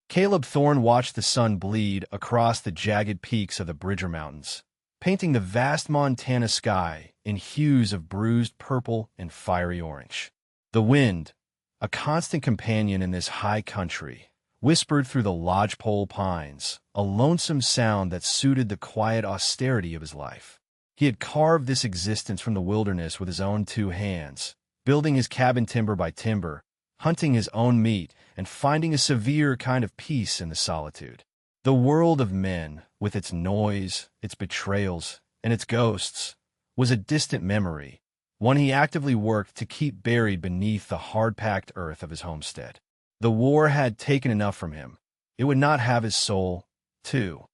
Caleb Thorne watched the sun bleed across the jagged peaks of the Bridger Mountains, painting the vast Montana sky in hues of bruised purple and fiery orange. The wind, a constant companion in this high country, whispered through the lodgepole pines, a lonesome sound that suited the quiet austerity of his life. He had carved this existence from the wilderness with his own two hands, building his cabin timber by timber, hunting his own meat, and finding a severe kind of peace in the solitude. The world of men, with its noise, its betrayals, and its ghosts, was a distant memory, one he actively worked to keep buried beneath the hard-packed earth of his homestead. The war had taken enough from him. It would not have his soul, too.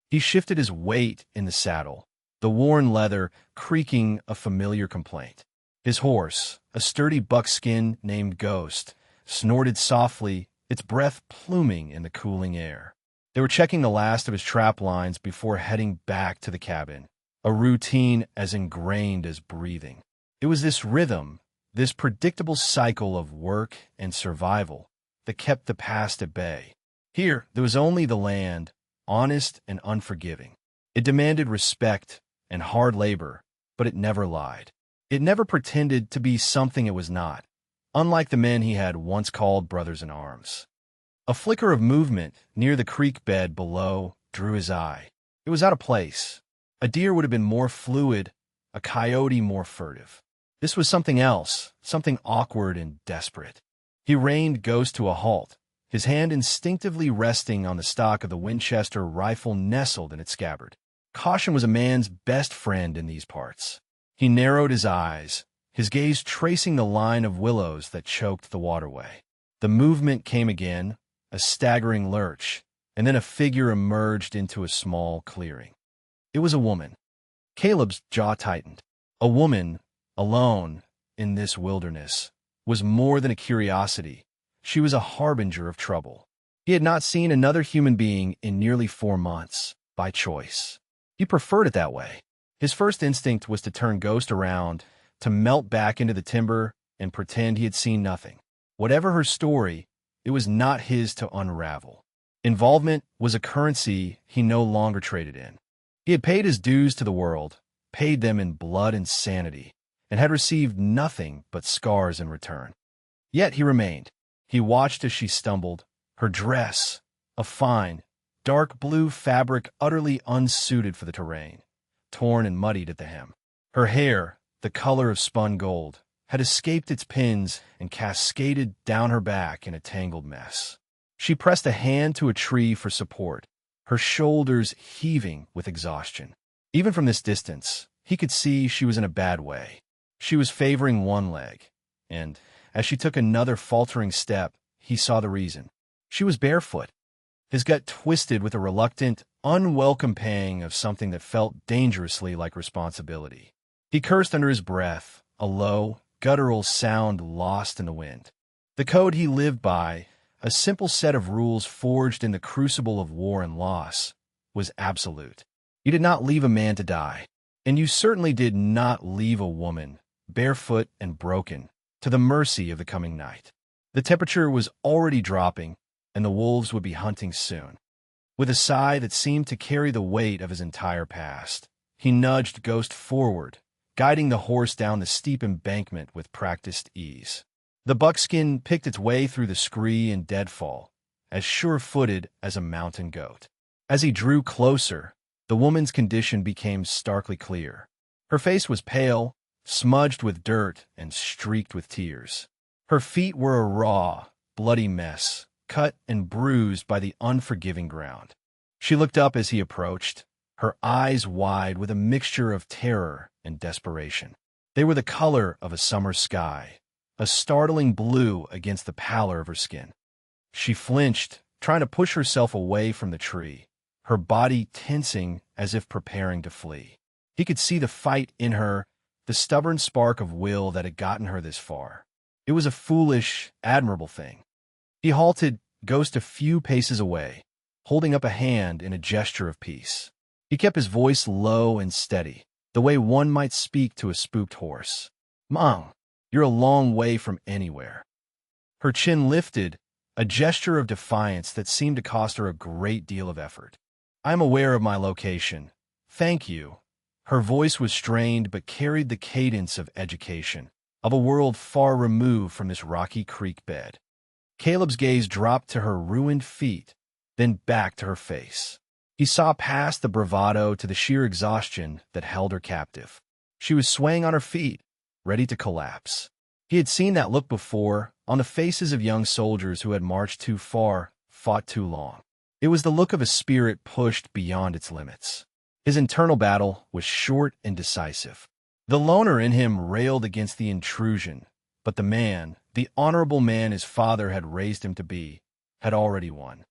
He shifted his weight in the saddle, the worn leather creaking a familiar complaint. His horse, a sturdy buckskin named Ghost, snorted softly, its breath pluming in the cooling air. They were checking the last of his trap lines before heading back to the cabin, a routine as ingrained as breathing. It was this rhythm, this predictable cycle of work and survival, that kept the past at bay. Here, there was only the land, honest and unforgiving. It demanded respect and hard labor, but it never lied. It never pretended to be something it was not, unlike the men he had once called brothers in arms. A flicker of movement near the creek bed below drew his eye. It was out of place. A deer would have been more fluid, a coyote more furtive. This was something else, something awkward and desperate. He reined Ghost to a halt, his hand instinctively resting on the stock of the Winchester rifle nestled in its scabbard. Caution was a man's best friend in these parts. He narrowed his eyes, his gaze tracing the line of willows that choked the waterway. The movement came again, a staggering lurch, and then a figure emerged into a small clearing. It was a woman. Caleb's jaw tightened. A woman, alone, in this wilderness, was more than a curiosity. She was a harbinger of trouble. He had not seen another human being in nearly 4 months, by choice. He preferred it that way. His first instinct was to turn Ghost around, to melt back into the timber and pretend he had seen nothing. Whatever her story, it was not his to unravel. Involvement was a currency he no longer traded in. He had paid his dues to the world, paid them in blood and sanity, and had received nothing but scars in return. Yet he remained. He watched as she stumbled, her dress, a fine, dark blue fabric utterly unsuited for the terrain, torn and muddied at the hem. Her hair, the color of spun gold, had escaped its pins and cascaded down her back in a tangled mess. She pressed a hand to a tree for support, her shoulders heaving with exhaustion. Even from this distance, he could see she was in a bad way. She was favoring one leg, and as she took another faltering step, he saw the reason. She was barefoot. His gut twisted with a reluctant, unwelcome pang of something that felt dangerously like responsibility. He cursed under his breath, a low, guttural sound lost in the wind. The code he lived by, a simple set of rules forged in the crucible of war and loss, was absolute. You did not leave a man to die, and you certainly did not leave a woman, barefoot and broken, to the mercy of the coming night. The temperature was already dropping, and the wolves would be hunting soon. With a sigh that seemed to carry the weight of his entire past, he nudged Ghost forward, guiding the horse down the steep embankment with practiced ease. The buckskin picked its way through the scree and deadfall, as sure-footed as a mountain goat. As he drew closer, the woman's condition became starkly clear. Her face was pale, smudged with dirt and streaked with tears. Her feet were a raw, bloody mess, cut and bruised by the unforgiving ground. She looked up as he approached, her eyes wide with a mixture of terror and desperation. They were the color of a summer sky, a startling blue against the pallor of her skin. She flinched, trying to push herself away from the tree, her body tensing as if preparing to flee. He could see the fight in her, the stubborn spark of will that had gotten her this far. It was a foolish, admirable thing. He halted Ghost a few paces away, holding up a hand in a gesture of peace. He kept his voice low and steady, the way one might speak to a spooked horse. "Mom, you're a long way from anywhere." Her chin lifted, a gesture of defiance that seemed to cost her a great deal of effort. "I'm aware of my location. Thank you." Her voice was strained but carried the cadence of education, of a world far removed from this rocky creek bed. Caleb's gaze dropped to her ruined feet, then back to her face. He saw past the bravado to the sheer exhaustion that held her captive. She was swaying on her feet, ready to collapse. He had seen that look before, on the faces of young soldiers who had marched too far, fought too long. It was the look of a spirit pushed beyond its limits. His internal battle was short and decisive. The loner in him railed against the intrusion, but the man, the honorable man his father had raised him to be, had already won.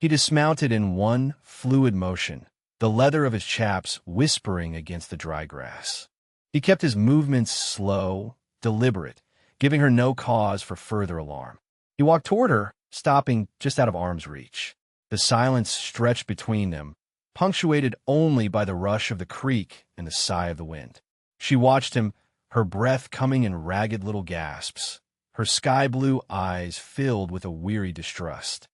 He dismounted in one fluid motion, the leather of his chaps whispering against the dry grass. He kept his movements slow, deliberate, giving her no cause for further alarm. He walked toward her, stopping just out of arm's reach. The silence stretched between them, punctuated only by the rush of the creek and the sigh of the wind. She watched him, her breath coming in ragged little gasps, her sky-blue eyes filled with a weary distrust.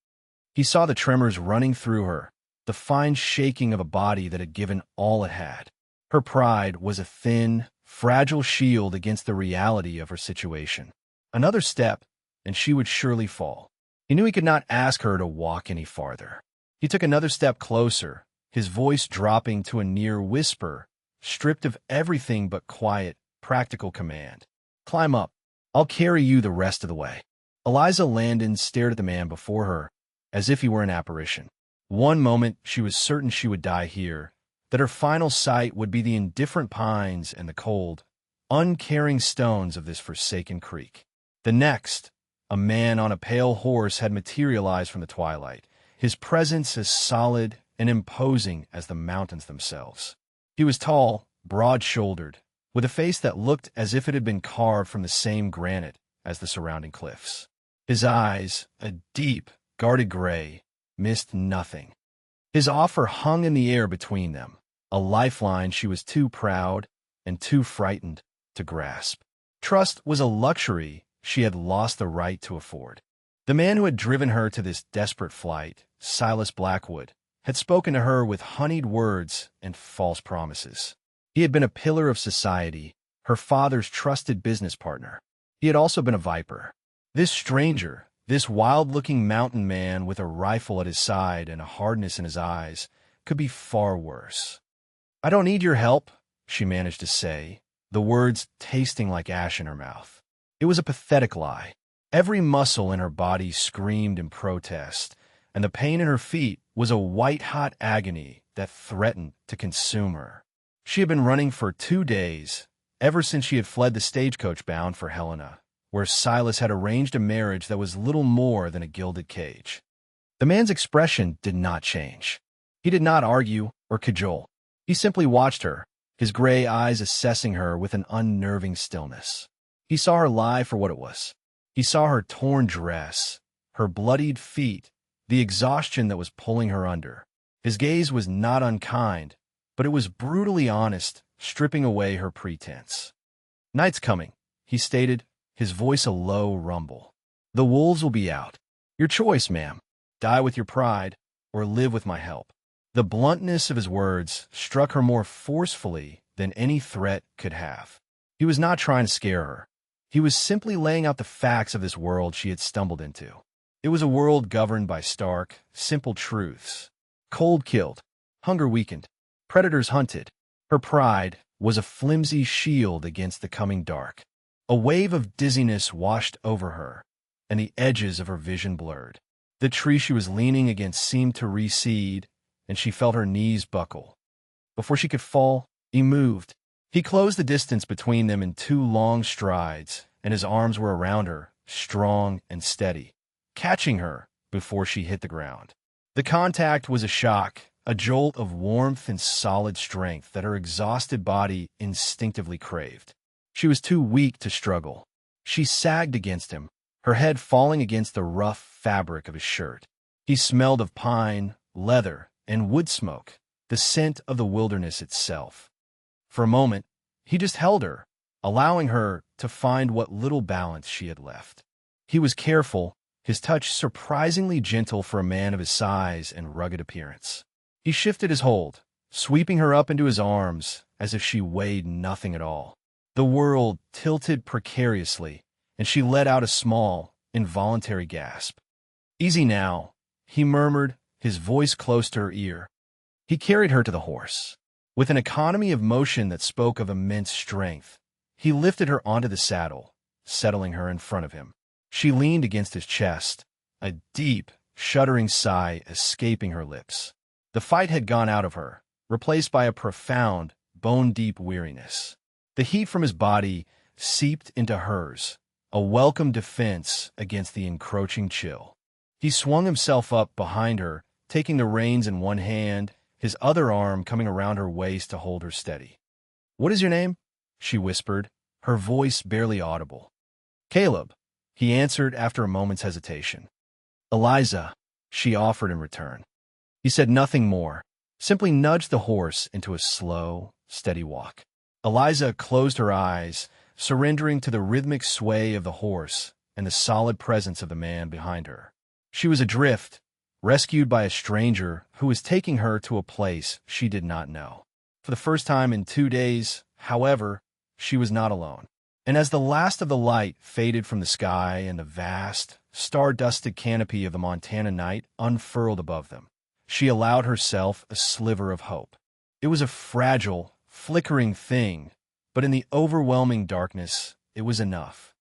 He saw the tremors running through her, the fine shaking of a body that had given all it had. Her pride was a thin, fragile shield against the reality of her situation. Another step, and she would surely fall. He knew he could not ask her to walk any farther. He took another step closer, his voice dropping to a near whisper, stripped of everything but quiet, practical command. "Climb up. I'll carry you the rest of the way." Eliza Landon stared at the man before her, as if he were an apparition. One moment she was certain she would die here, that her final sight would be the indifferent pines and the cold, uncaring stones of this forsaken creek. The next, a man on a pale horse had materialized from the twilight, his presence as solid and imposing as the mountains themselves. He was tall, broad-shouldered, with a face that looked as if it had been carved from the same granite as the surrounding cliffs. His eyes, a deep, guarded gray, missed nothing. His offer hung in the air between them, a lifeline she was too proud and too frightened to grasp. Trust was a luxury she had lost the right to afford. The man who had driven her to this desperate flight, Silas Blackwood, had spoken to her with honeyed words and false promises. He had been a pillar of society, her father's trusted business partner. He had also been a viper. This stranger, this wild-looking mountain man with a rifle at his side and a hardness in his eyes, could be far worse. "I don't need your help," she managed to say, the words tasting like ash in her mouth. It was a pathetic lie. Every muscle in her body screamed in protest, and the pain in her feet was a white-hot agony that threatened to consume her. She had been running for 2 days, ever since she had fled the stagecoach bound for Helena, where Silas had arranged a marriage that was little more than a gilded cage. The man's expression did not change. He did not argue or cajole. He simply watched her, his gray eyes assessing her with an unnerving stillness. He saw her lie for what it was. He saw her torn dress, her bloodied feet, the exhaustion that was pulling her under. His gaze was not unkind, but it was brutally honest, stripping away her pretense. "Night's coming," he stated, his voice a low rumble. "The wolves will be out. Your choice, ma'am. Die with your pride, or live with my help." The bluntness of his words struck her more forcefully than any threat could have. He was not trying to scare her. He was simply laying out the facts of this world she had stumbled into. It was a world governed by stark, simple truths. Cold killed, hunger weakened, predators hunted. Her pride was a flimsy shield against the coming dark. A wave of dizziness washed over her, and the edges of her vision blurred. The tree she was leaning against seemed to recede, and she felt her knees buckle. Before she could fall, he moved. He closed the distance between them in 2 long strides, and his arms were around her, strong and steady, catching her before she hit the ground. The contact was a shock, a jolt of warmth and solid strength that her exhausted body instinctively craved. She was too weak to struggle. She sagged against him, her head falling against the rough fabric of his shirt. He smelled of pine, leather, and wood smoke, the scent of the wilderness itself. For a moment, he just held her, allowing her to find what little balance she had left. He was careful, his touch surprisingly gentle for a man of his size and rugged appearance. He shifted his hold, sweeping her up into his arms as if she weighed nothing at all. The world tilted precariously, and she let out a small, involuntary gasp. "Easy now," he murmured, his voice close to her ear. He carried her to the horse. With an economy of motion that spoke of immense strength, he lifted her onto the saddle, settling her in front of him. She leaned against his chest, a deep, shuddering sigh escaping her lips. The fight had gone out of her, replaced by a profound, bone-deep weariness. The heat from his body seeped into hers, a welcome defense against the encroaching chill. He swung himself up behind her, taking the reins in one hand, his other arm coming around her waist to hold her steady. "What is your name?" she whispered, her voice barely audible. "Caleb," he answered after a moment's hesitation. "Eliza," she offered in return. He said nothing more, simply nudged the horse into a slow, steady walk. Eliza closed her eyes, surrendering to the rhythmic sway of the horse and the solid presence of the man behind her. She was adrift, rescued by a stranger who was taking her to a place she did not know. For the first time in 2 days, however, she was not alone. And as the last of the light faded from the sky and the vast, star-dusted canopy of the Montana night unfurled above them, she allowed herself a sliver of hope. It was a fragile, flickering thing, but in the overwhelming darkness, it was enough.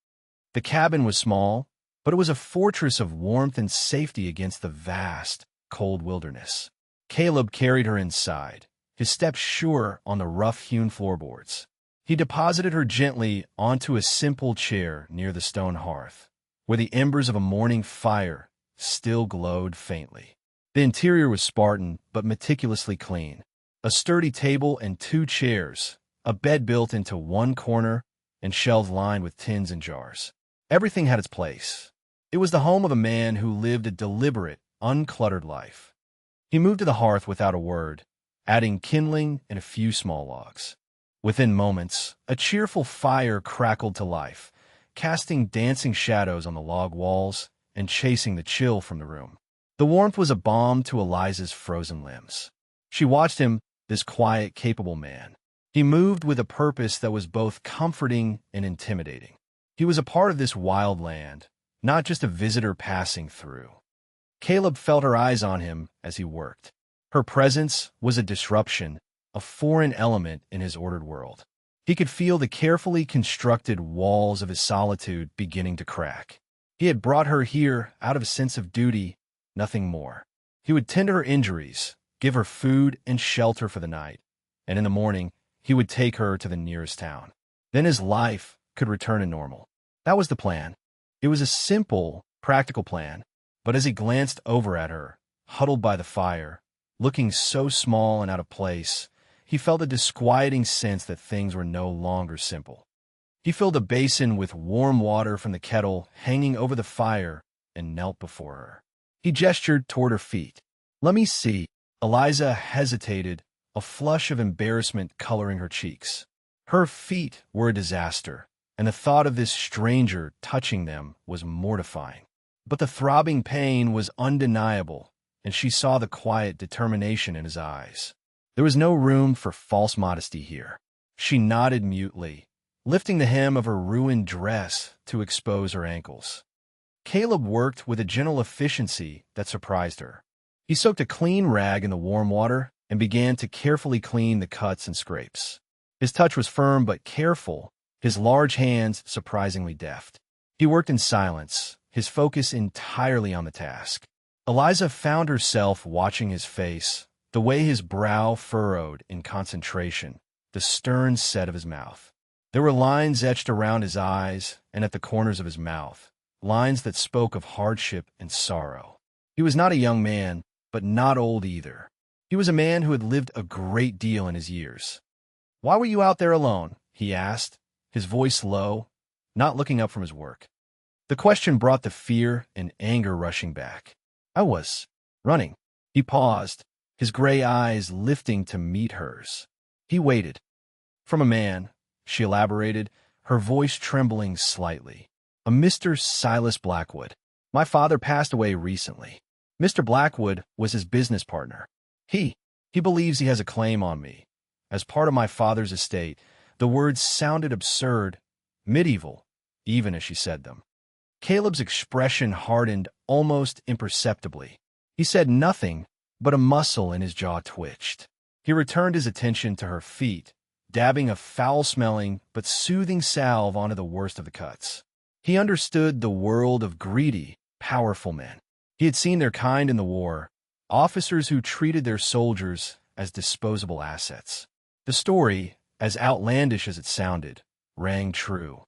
The cabin was small, but it was a fortress of warmth and safety against the vast, cold wilderness. Caleb carried her inside, his steps sure on the rough-hewn floorboards. He deposited her gently onto a simple chair near the stone hearth, where the embers of a morning fire still glowed faintly. The interior was Spartan but meticulously clean. A sturdy table and 2 chairs, a bed built into one corner, and shelves lined with tins and jars. Everything had its place. It was the home of a man who lived a deliberate, uncluttered life. He moved to the hearth without a word, adding kindling and a few small logs. Within moments, a cheerful fire crackled to life, casting dancing shadows on the log walls and chasing the chill from the room. The warmth was a balm to Eliza's frozen limbs. She watched him, this quiet, capable man. He moved with a purpose that was both comforting and intimidating. He was a part of this wild land, not just a visitor passing through. Caleb felt her eyes on him as he worked. Her presence was a disruption, a foreign element in his ordered world. He could feel the carefully constructed walls of his solitude beginning to crack. He had brought her here out of a sense of duty, nothing more. He would tend to her injuries, give her food and shelter for the night, and in the morning, he would take her to the nearest town. Then his life could return to normal. That was the plan. It was a simple, practical plan, but as he glanced over at her, huddled by the fire, looking so small and out of place, he felt a disquieting sense that things were no longer simple. He filled a basin with warm water from the kettle hanging over the fire and knelt before her. He gestured toward her feet. "Let me see." Eliza hesitated, a flush of embarrassment coloring her cheeks. Her feet were a disaster, and the thought of this stranger touching them was mortifying. But the throbbing pain was undeniable, and she saw the quiet determination in his eyes. There was no room for false modesty here. She nodded mutely, lifting the hem of her ruined dress to expose her ankles. Caleb worked with a gentle efficiency that surprised her. He soaked a clean rag in the warm water and began to carefully clean the cuts and scrapes. His touch was firm but careful, his large hands surprisingly deft. He worked in silence, his focus entirely on the task. Eliza found herself watching his face, the way his brow furrowed in concentration, the stern set of his mouth. There were lines etched around his eyes and at the corners of his mouth, lines that spoke of hardship and sorrow. He was not a young man, but not old either. He was a man who had lived a great deal in his years. "Why were you out there alone?" he asked, his voice low, not looking up from his work. The question brought the fear and anger rushing back. "I was running." He paused, his gray eyes lifting to meet hers. He waited. "From a man," she elaborated, her voice trembling slightly. "A Mr. Silas Blackwood." My father passed away recently. Mr. Blackwood was his business partner. He, he believes he has a claim on me. As part of my father's estate, the words sounded absurd, medieval, even as she said them. Caleb's expression hardened almost imperceptibly. He said nothing, but a muscle in his jaw twitched. He returned his attention to her feet, dabbing a foul-smelling but soothing salve onto the worst of the cuts. He understood the world of greedy, powerful men. He had seen their kind in the war, officers who treated their soldiers as disposable assets. The story, as outlandish as it sounded, rang true.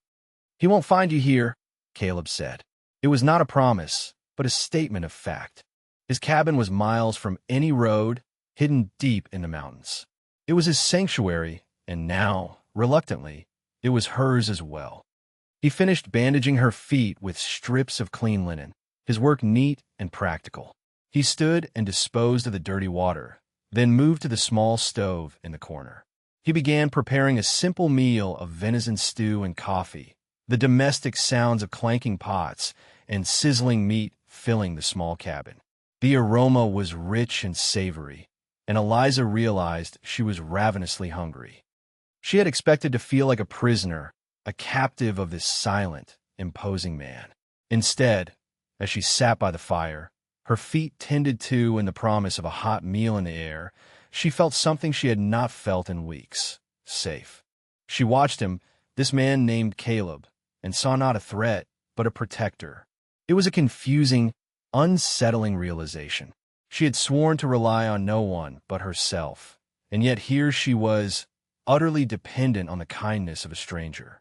"He won't find you here," Caleb said. It was not a promise, but a statement of fact. His cabin was miles from any road, hidden deep in the mountains. It was his sanctuary, and now, reluctantly, it was hers as well. He finished bandaging her feet with strips of clean linen, his work neat and practical. He stood and disposed of the dirty water, then moved to the small stove in the corner. He began preparing a simple meal of venison stew and coffee, the domestic sounds of clanking pots and sizzling meat filling the small cabin. The aroma was rich and savory, and Eliza realized she was ravenously hungry. She had expected to feel like a prisoner, a captive of this silent, imposing man. Instead, as she sat by the fire, her feet tended to in the promise of a hot meal in the air, she felt something she had not felt in weeks: safe. She watched him, this man named Caleb, and saw not a threat, but a protector. It was a confusing, unsettling realization. She had sworn to rely on no one but herself, and yet here she was, utterly dependent on the kindness of a stranger.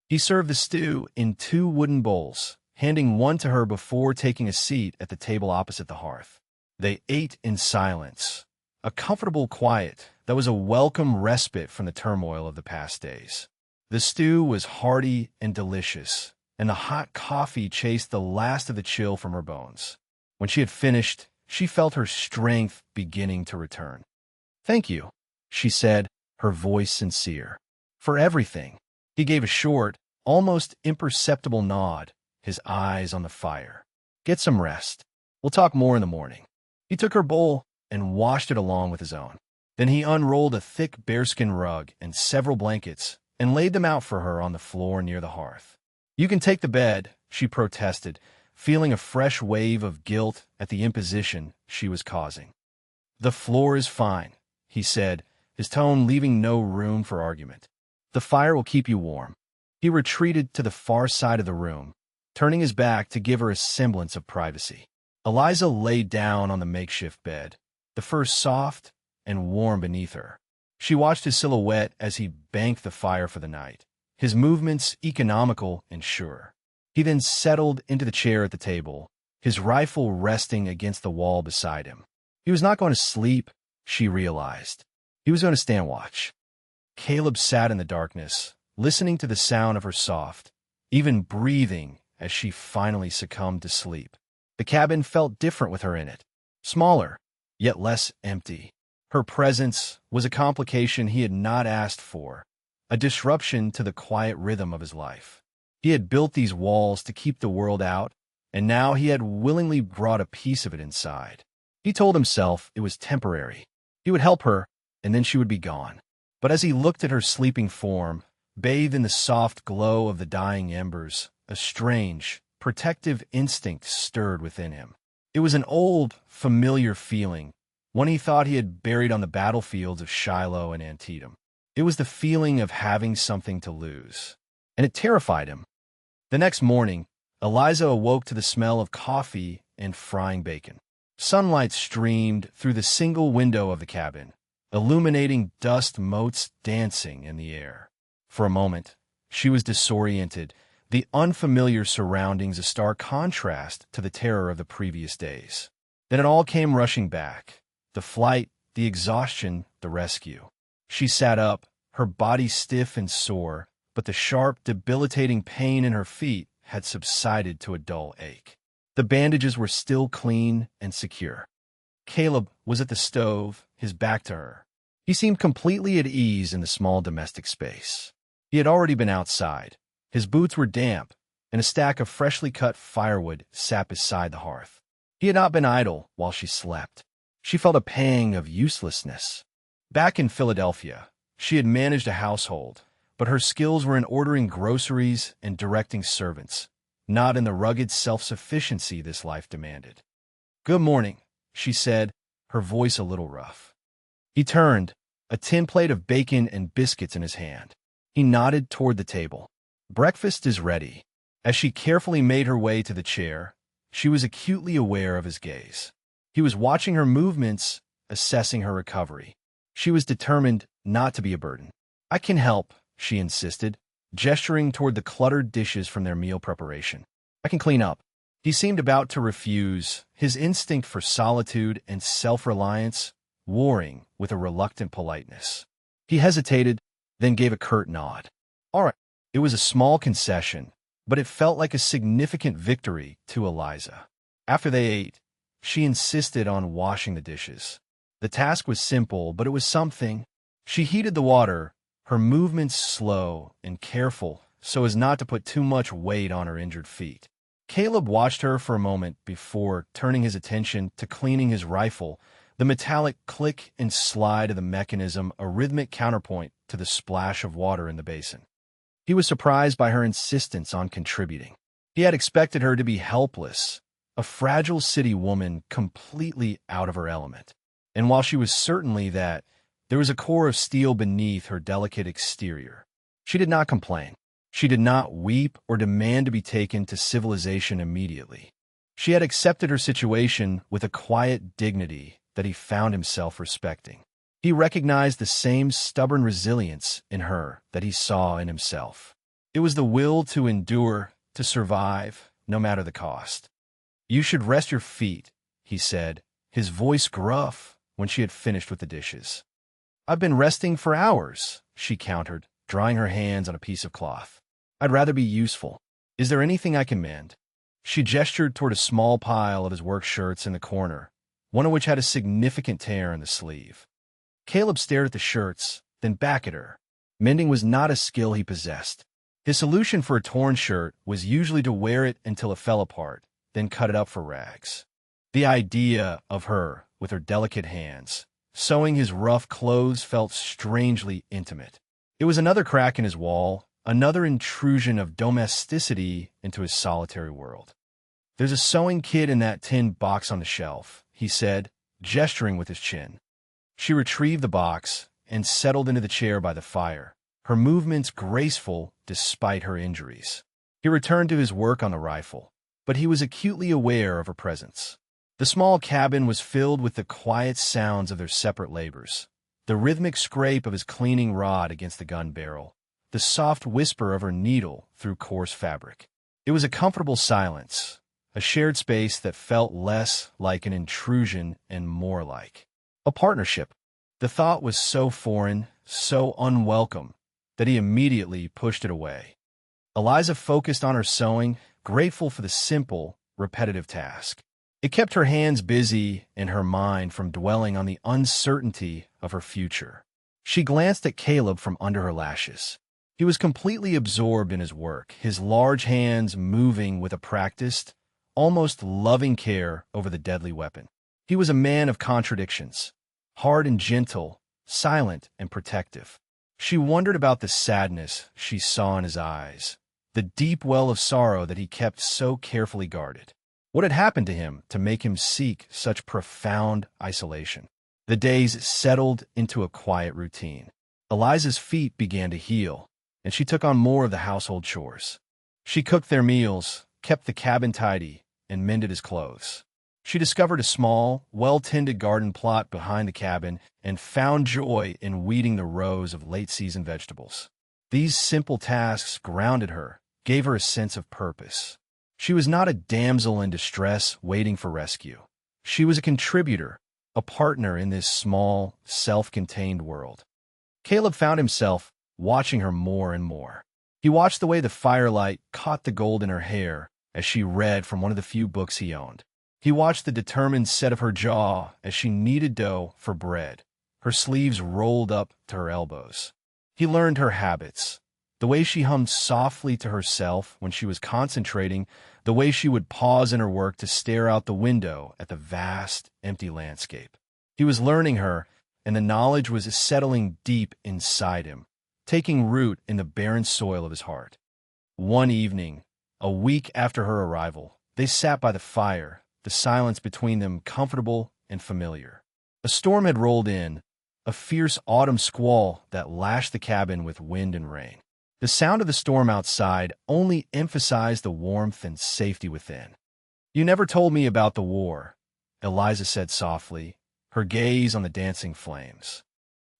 He served the stew in 2 wooden bowls, handing one to her before taking a seat at the table opposite the hearth. They ate in silence, a comfortable quiet that was a welcome respite from the turmoil of the past days. The stew was hearty and delicious, and the hot coffee chased the last of the chill from her bones. When she had finished, she felt her strength beginning to return. "Thank you," she said, her voice sincere. "For everything." He gave a short, almost imperceptible nod, his eyes on the fire. "Get some rest. We'll talk more in the morning." He took her bowl and washed it along with his own. Then he unrolled a thick bearskin rug and several blankets and laid them out for her on the floor near the hearth. "You can take the bed," she protested, feeling a fresh wave of guilt at the imposition she was causing. "The floor is fine," he said, his tone leaving no room for argument. "The fire will keep you warm." He retreated to the far side of the room, turning his back to give her a semblance of privacy. Eliza lay down on the makeshift bed, the fur soft and warm beneath her. She watched his silhouette as he banked the fire for the night, his movements economical and sure. He then settled into the chair at the table, his rifle resting against the wall beside him. He was not going to sleep, she realized. He was going to stand watch. Caleb sat in the darkness, listening to the sound of her soft, even breathing as she finally succumbed to sleep. The cabin felt different with her in it, smaller, yet less empty. Her presence was a complication he had not asked for, a disruption to the quiet rhythm of his life. He had built these walls to keep the world out, and now he had willingly brought a piece of it inside. He told himself it was temporary. He would help her, and then she would be gone. But as he looked at her sleeping form, bathed in the soft glow of the dying embers, a strange, protective instinct stirred within him. It was an old, familiar feeling, one he thought he had buried on the battlefields of Shiloh and Antietam. It was the feeling of having something to lose, and it terrified him. The next morning, Eliza awoke to the smell of coffee and frying bacon. Sunlight streamed through the single window of the cabin, illuminating dust motes dancing in the air. For a moment, she was disoriented, the unfamiliar surroundings a stark contrast to the terror of the previous days. Then it all came rushing back: the flight, the exhaustion, the rescue. She sat up, her body stiff and sore, but the sharp, debilitating pain in her feet had subsided to a dull ache. The bandages were still clean and secure. Caleb was at the stove, his back to her. He seemed completely at ease in the small domestic space. He had already been outside. His boots were damp, and a stack of freshly cut firewood sat beside the hearth. He had not been idle while she slept. She felt a pang of uselessness. Back in Philadelphia, she had managed a household, but her skills were in ordering groceries and directing servants, not in the rugged self-sufficiency this life demanded. "Good morning," she said, her voice a little rough. He turned, a tin plate of bacon and biscuits in his hand. He nodded toward the table. "Breakfast is ready." As she carefully made her way to the chair, she was acutely aware of his gaze. He was watching her movements, assessing her recovery. She was determined not to be a burden. "I can help," she insisted, gesturing toward the cluttered dishes from their meal preparation. "I can clean up." He seemed about to refuse, his instinct for solitude and self-reliance warring with a reluctant politeness. He hesitated, then gave a curt nod. "All right." It was a small concession, but it felt like a significant victory to Eliza. After they ate, she insisted on washing the dishes. The task was simple, but it was something. She heated the water, her movements slow and careful so as not to put too much weight on her injured feet. Caleb watched her for a moment before turning his attention to cleaning his rifle, the metallic click and slide of the mechanism a rhythmic counterpoint to the splash of water in the basin. He was surprised by her insistence on contributing. He had expected her to be helpless, a fragile city woman completely out of her element. And while she was certainly that, there was a core of steel beneath her delicate exterior. She did not complain. She did not weep or demand to be taken to civilization immediately. She had accepted her situation with a quiet dignity that he found himself respecting. He recognized the same stubborn resilience in her that he saw in himself. It was the will to endure, to survive, no matter the cost. "You should rest your feet," he said, his voice gruff when she had finished with the dishes. "I've been resting for hours," she countered, drying her hands on a piece of cloth. "I'd rather be useful. Is there anything I can mend?" She gestured toward a small pile of his work shirts in the corner, one of which had a significant tear in the sleeve. Caleb stared at the shirts, then back at her. Mending was not a skill he possessed. His solution for a torn shirt was usually to wear it until it fell apart, then cut it up for rags. The idea of her, with her delicate hands, sewing his rough clothes felt strangely intimate. It was another crack in his wall, another intrusion of domesticity into his solitary world. "There's a sewing kit in that tin box on the shelf," he said, gesturing with his chin. She retrieved the box and settled into the chair by the fire, her movements graceful despite her injuries. He returned to his work on the rifle, but he was acutely aware of her presence. The small cabin was filled with the quiet sounds of their separate labors, the rhythmic scrape of his cleaning rod against the gun barrel, the soft whisper of her needle through coarse fabric. It was a comfortable silence, a shared space that felt less like an intrusion and more like a partnership. The thought was so foreign, so unwelcome, that he immediately pushed it away. Eliza focused on her sewing, grateful for the simple, repetitive task. It kept her hands busy and her mind from dwelling on the uncertainty of her future. She glanced at Caleb from under her lashes. He was completely absorbed in his work, his large hands moving with a practiced, almost loving care over the deadly weapon. He was a man of contradictions, hard and gentle, silent and protective. She wondered about the sadness she saw in his eyes, the deep well of sorrow that he kept so carefully guarded. What had happened to him to make him seek such profound isolation? The days settled into a quiet routine. Eliza's feet began to heal, and she took on more of the household chores. She cooked their meals, kept the cabin tidy, and mended his clothes. She discovered a small, well-tended garden plot behind the cabin and found joy in weeding the rows of late-season vegetables. These simple tasks grounded her, gave her a sense of purpose. She was not a damsel in distress waiting for rescue. She was a contributor, a partner in this small, self-contained world. Caleb found himself watching her more and more. He watched the way the firelight caught the gold in her hair as she read from one of the few books he owned. He watched the determined set of her jaw as she kneaded dough for bread, her sleeves rolled up to her elbows. He learned her habits, The way she hummed softly to herself when she was concentrating, the way she would pause in her work to stare out the window at the vast, empty landscape. He was learning her, and the knowledge was settling deep inside him, taking root in the barren soil of his heart. One evening, a week after her arrival, they sat by the fire, the silence between them comfortable and familiar. A storm had rolled in, a fierce autumn squall that lashed the cabin with wind and rain. The sound of the storm outside only emphasized the warmth and safety within. "You never told me about the war," Eliza said softly, her gaze on the dancing flames.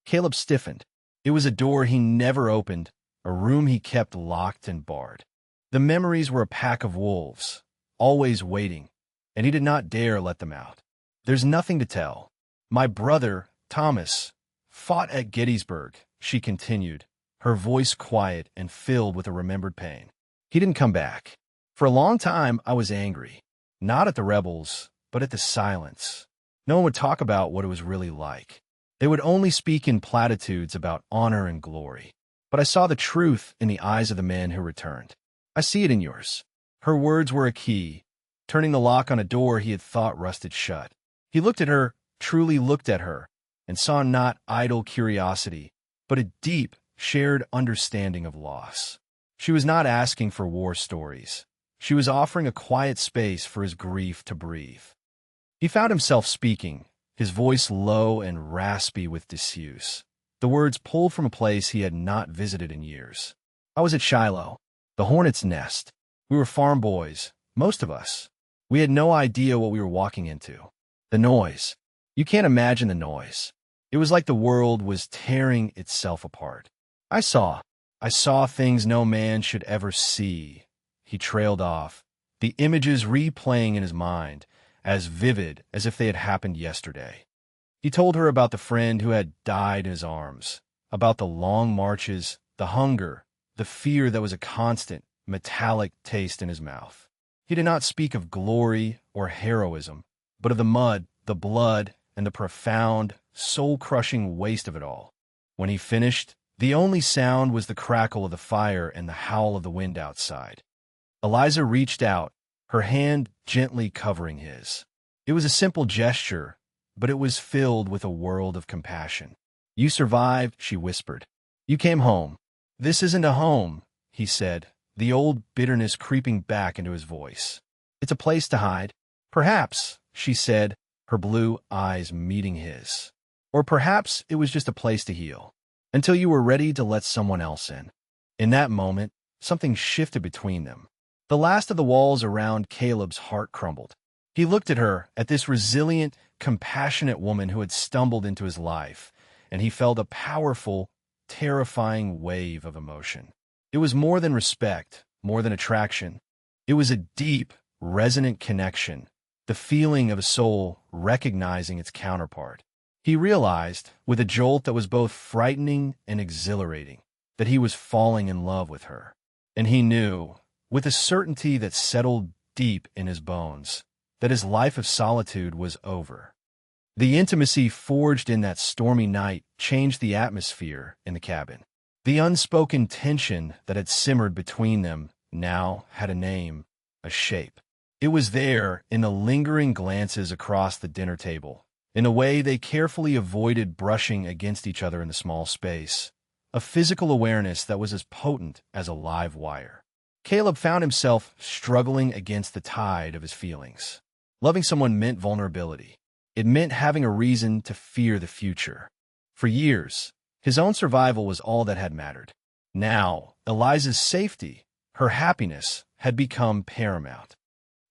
Caleb stiffened. It was a door he never opened, a room he kept locked and barred. The memories were a pack of wolves, always waiting, and he did not dare let them out. "There's nothing to tell. My brother, Thomas, fought at Gettysburg," she continued, her voice quiet and filled with a remembered pain. "He didn't come back. For a long time, I was angry, not at the rebels, but at the silence. No one would talk about what it was really like. They would only speak in platitudes about honor and glory. But I saw the truth in the eyes of the men who returned. I see it in yours." Her words were a key, turning the lock on a door he had thought rusted shut. He looked at her, truly looked at her, and saw not idle curiosity, but a deep, shared understanding of loss. She was not asking for war stories. She was offering a quiet space for his grief to breathe. He found himself speaking, his voice low and raspy with disuse. The words pulled from a place he had not visited in years. "I was at Shiloh, the hornet's nest. We were farm boys, most of us. We had no idea what we were walking into. The noise. You can't imagine the noise. It was like the world was tearing itself apart. I saw things no man should ever see." He trailed off, the images replaying in his mind, as vivid as if they had happened yesterday. He told her about the friend who had died in his arms, about the long marches, the hunger, the fear that was a constant, metallic taste in his mouth. He did not speak of glory or heroism, but of the mud, the blood, and the profound, soul-crushing waste of it all. When he finished, the only sound was the crackle of the fire and the howl of the wind outside. Eliza reached out, her hand gently covering his. It was a simple gesture, but it was filled with a world of compassion. "You survived," she whispered. "You came home." "This isn't a home," he said, the old bitterness creeping back into his voice. "It's a place to hide." "Perhaps," she said, her blue eyes meeting his. "Or perhaps it was just a place to heal, until you were ready to let someone else in." In that moment, something shifted between them. The last of the walls around Caleb's heart crumbled. He looked at her, at this resilient, compassionate woman who had stumbled into his life, and he felt a powerful, terrifying wave of emotion. It was more than respect, more than attraction. It was a deep, resonant connection, the feeling of a soul recognizing its counterpart. He realized, with a jolt that was both frightening and exhilarating, that he was falling in love with her. And he knew, with a certainty that settled deep in his bones, that his life of solitude was over. The intimacy forged in that stormy night changed the atmosphere in the cabin. The unspoken tension that had simmered between them now had a name, a shape. It was there in the lingering glances across the dinner table, in a way they carefully avoided brushing against each other in the small space, a physical awareness that was as potent as a live wire. Caleb found himself struggling against the tide of his feelings. Loving someone meant vulnerability. It meant having a reason to fear the future. For years, his own survival was all that had mattered. Now, Eliza's safety, her happiness, had become paramount.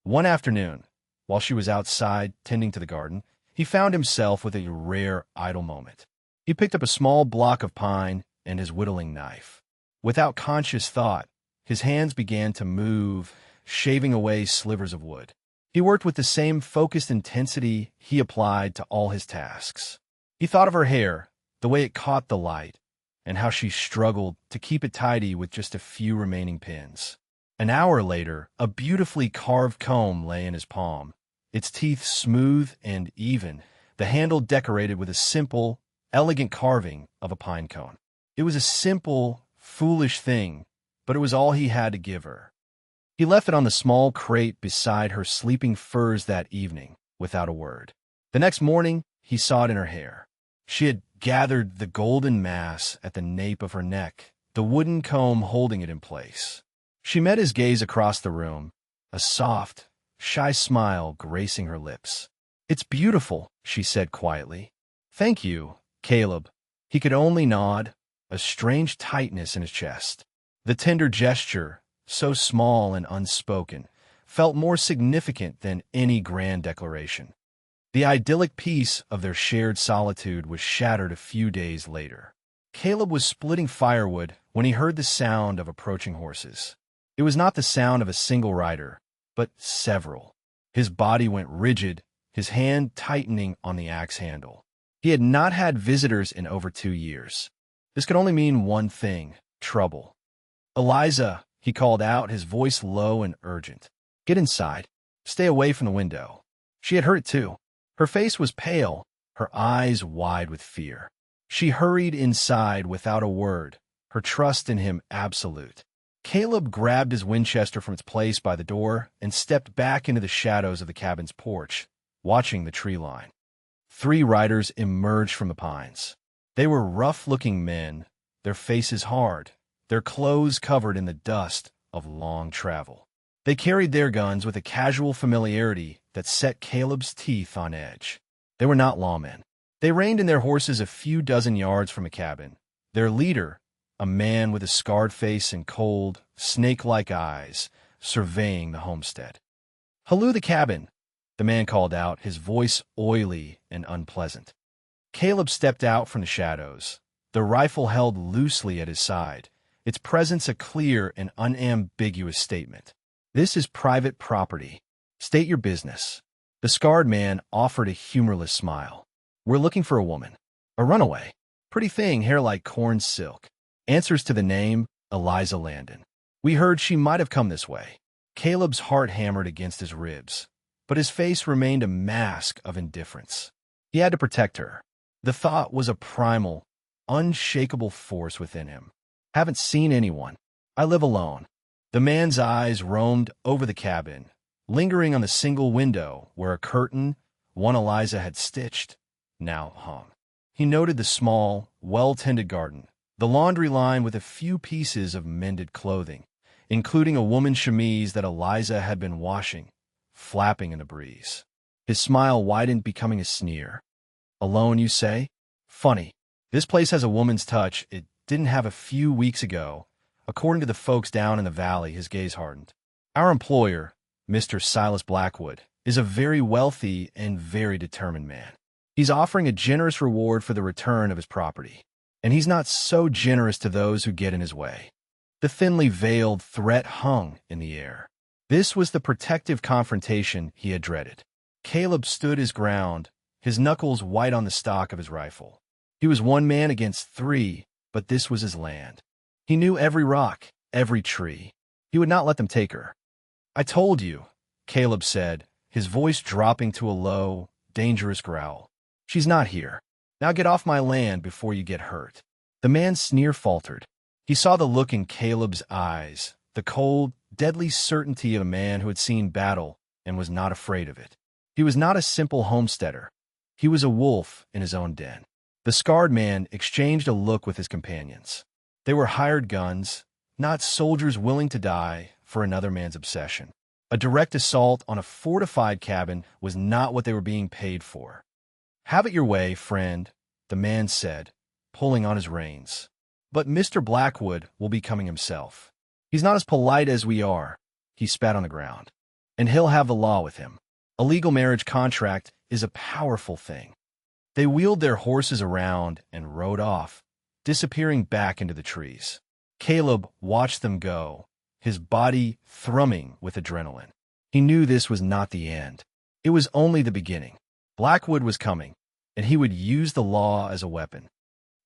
One afternoon, while she was outside tending to the garden, he found himself with a rare idle moment. He picked up a small block of pine and his whittling knife. Without conscious thought, his hands began to move, shaving away slivers of wood. He worked with the same focused intensity he applied to all his tasks. He thought of her hair, the way it caught the light, and how she struggled to keep it tidy with just a few remaining pins. An hour later, a beautifully carved comb lay in his palm, its teeth smooth and even, the handle decorated with a simple, elegant carving of a pine cone. It was a simple, foolish thing, but it was all he had to give her. He left it on the small crate beside her sleeping furs that evening, without a word. The next morning, he saw it in her hair. She had gathered the golden mass at the nape of her neck, the wooden comb holding it in place. She met his gaze across the room, a soft, shy smile gracing her lips. "It's beautiful," she said quietly. "Thank you, Caleb." He could only nod, a strange tightness in his chest. The tender gesture, so small and unspoken, felt more significant than any grand declaration. The idyllic peace of their shared solitude was shattered a few days later. Caleb was splitting firewood when he heard the sound of approaching horses. It was not the sound of a single rider, but several. His body went rigid, his hand tightening on the axe handle. He had not had visitors in over 2 years. This could only mean one thing: trouble. "Eliza," he called out, his voice low and urgent. "Get inside. Stay away from the window." She had heard it too. Her face was pale, her eyes wide with fear. She hurried inside without a word, her trust in him absolute. Caleb grabbed his Winchester from its place by the door and stepped back into the shadows of the cabin's porch, watching the tree line. 3 riders emerged from the pines. They were rough-looking men, their faces hard, their clothes covered in the dust of long travel. They carried their guns with a casual familiarity that set Caleb's teeth on edge. They were not lawmen. They reined in their horses a few dozen yards from a cabin. Their leader, a man with a scarred face and cold, snake-like eyes, surveying the homestead. "Halloo, the cabin," the man called out, his voice oily and unpleasant. Caleb stepped out from the shadows, the rifle held loosely at his side, its presence a clear and unambiguous statement. "This is private property. State your business." The scarred man offered a humorless smile. "We're looking for a woman. A runaway. Pretty thing, hair like corn silk. Answers to the name, Eliza Landon. We heard she might have come this way." Caleb's heart hammered against his ribs, but his face remained a mask of indifference. He had to protect her. The thought was a primal, unshakable force within him. "Haven't seen anyone. I live alone." The man's eyes roamed over the cabin, lingering on the single window where a curtain, one Eliza had stitched, now hung. He noted the small, well-tended garden, the laundry line with a few pieces of mended clothing, including a woman's chemise that Eliza had been washing, flapping in the breeze. His smile widened, becoming a sneer. "Alone, you say? Funny. This place has a woman's touch it didn't have a few weeks ago." According to the folks down in the valley, his gaze hardened. "Our employer, Mr. Silas Blackwood, is a very wealthy and very determined man. He's offering a generous reward for the return of his property, and he's not so generous to those who get in his way." The thinly veiled threat hung in the air. This was the protective confrontation he had dreaded. Caleb stood his ground, his knuckles white on the stock of his rifle. He was one man against 3, but this was his land. He knew every rock, every tree. He would not let them take her. "I told you," Caleb said, his voice dropping to a low, dangerous growl. "She's not here. Now get off my land before you get hurt." The man's sneer faltered. He saw the look in Caleb's eyes, the cold, deadly certainty of a man who had seen battle and was not afraid of it. He was not a simple homesteader. He was a wolf in his own den. The scarred man exchanged a look with his companions. They were hired guns, not soldiers willing to die for another man's obsession. A direct assault on a fortified cabin was not what they were being paid for. "Have it your way, friend," the man said, pulling on his reins. "But Mr. Blackwood will be coming himself. He's not as polite as we are," he spat on the ground, "and he'll have the law with him. A legal marriage contract is a powerful thing." They wheeled their horses around and rode off, disappearing back into the trees. Caleb watched them go, his body thrumming with adrenaline. He knew this was not the end. It was only the beginning. Blackwood was coming, and he would use the law as a weapon.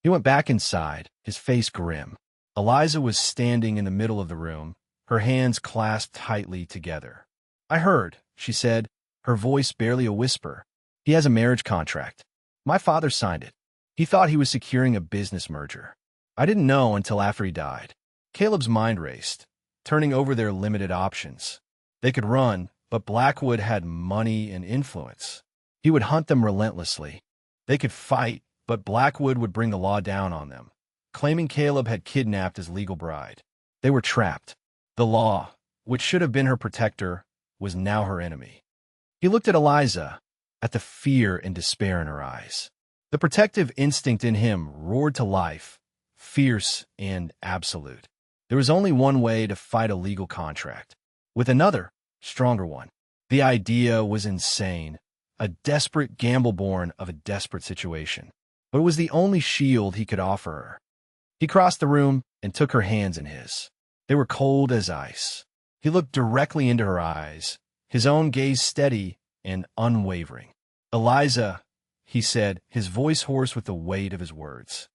He went back inside, his face grim. Eliza was standing in the middle of the room, her hands clasped tightly together. "I heard," she said, her voice barely a whisper. "He has a marriage contract. My father signed it. He thought he was securing a business merger. I didn't know until after he died. Caleb's mind raced, turning over their limited options. They could run, but Blackwood had money and influence. He would hunt them relentlessly. They could fight, but Blackwood would bring the law down on them, claiming Caleb had kidnapped his legal bride. They were trapped. The law, which should have been her protector, was now her enemy. He looked at Eliza, at the fear and despair in her eyes. The protective instinct in him roared to life, fierce and absolute. There was only one way to fight a legal contract, with another, stronger one. The idea was insane, a desperate gamble born of a desperate situation. But it was the only shield he could offer her. He crossed the room and took her hands in his. They were cold as ice. He looked directly into her eyes, his own gaze steady and unwavering. "Eliza," he said, his voice hoarse with the weight of his words.